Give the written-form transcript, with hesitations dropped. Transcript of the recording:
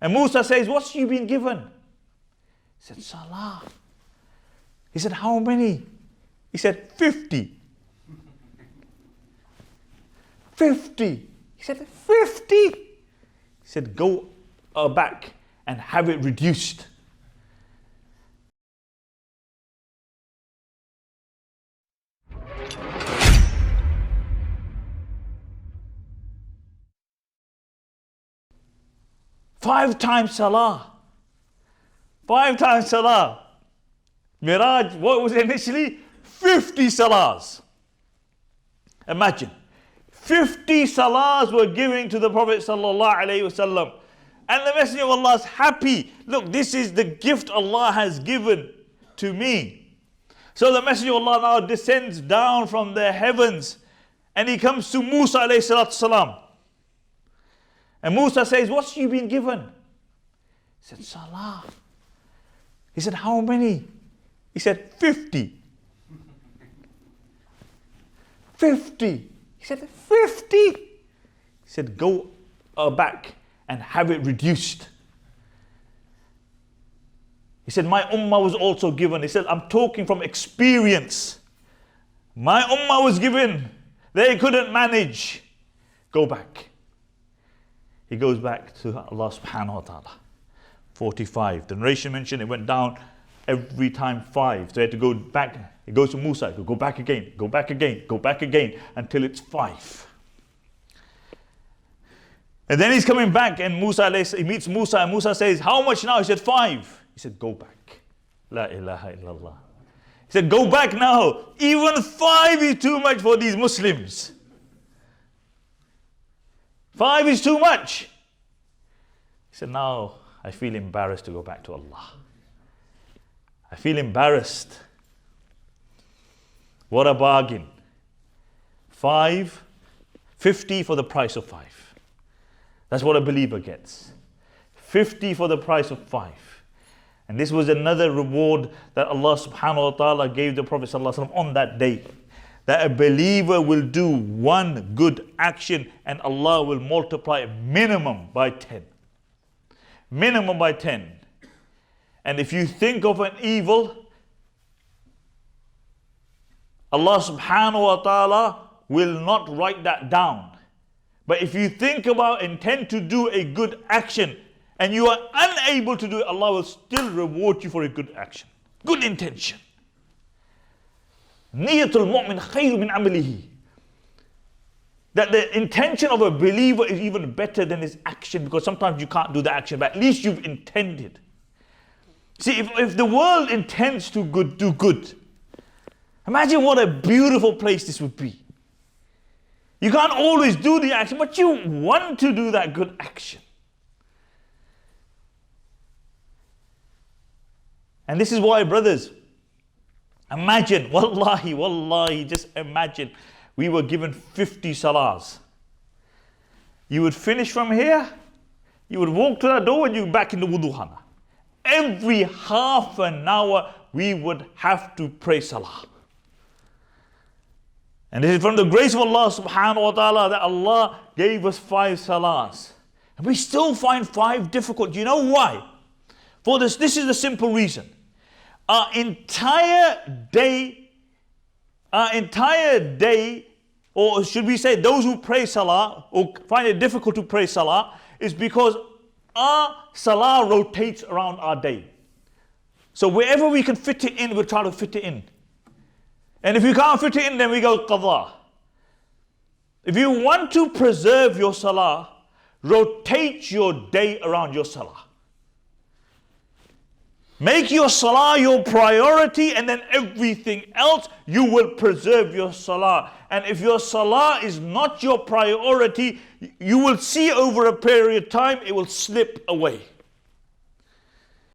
And Musa says, what's you been given? He said, salah. He said, how many? He said, 50. 50. He said, 50. He said, go back and have it reduced. Five times salah. 5 times salah. Miraj, what was it initially? 50 salahs. Imagine. 50 salahs were given to the Prophet sallallahu alaihi wasallam. And the Messenger of Allah is happy. Look, this is the gift Allah has given to me. So the Messenger of Allah now descends down from the heavens and he comes to Musa alayhi salatu salam. And Musa says, what's you been given? He said, salah. He said, how many? He said, 50. 50. He said, 50. He said, go back and have it reduced. He said, my ummah was also given. He said, I'm talking from experience. My ummah was given. They couldn't manage. Go back. He goes back to Allah subhanahu wa ta'ala. 45. The narration mentioned it went down every time 5. So he had to go back. It goes to Musa. He go back again, go back again, go back again until it's 5. And then he's coming back and he meets Musa and Musa says, how much now? He said, 5. He said, go back. La ilaha illallah. He said, go back now. Even 5 is too much for these Muslims. 5 is too much. He said, now I feel embarrassed to go back to Allah. I feel embarrassed. What a bargain. 50 for the price of 5. That's what a believer gets. 50 for the price of 5. And this was another reward that Allah subhanahu wa ta'ala gave the Prophet sallallahu alaihi wasallam on that day. That a believer will do one good action and Allah will multiply it minimum by 10. Minimum by 10. And if you think of an evil, Allah subhanahu wa ta'ala will not write that down. But if you think about, intend to do a good action and you are unable to do it, Allah will still reward you for a good action. Good intention. Niyatul mu'min khayru min amalihi. That the intention of a believer is even better than his action, because sometimes you can't do the action, but at least you've intended. See, if the world intends to do good, imagine what a beautiful place this would be. You can't always do the action, but you want to do that good action. And this is why, brothers, imagine, wallahi, just imagine, we were given 50 salahs. You would finish from here, you would walk to that door and you're back in the wudu khana. Every half an hour we would have to pray salah. And this is from the grace of Allah subhanahu wa ta'ala that Allah gave us 5 salahs. And we still find 5 difficult. Do you know why? For this is the simple reason. Our entire day, or should we say those who pray salah, or find it difficult to pray salah, is because our salah rotates around our day. So wherever we can fit it in, we'll try to fit it in. And if you can't fit it in, then we go qadha. If you want to preserve your salah, rotate your day around your salah. Make your salah your priority, and then everything else you will preserve your salah. And if your salah is not your priority, you will see over a period of time it will slip away.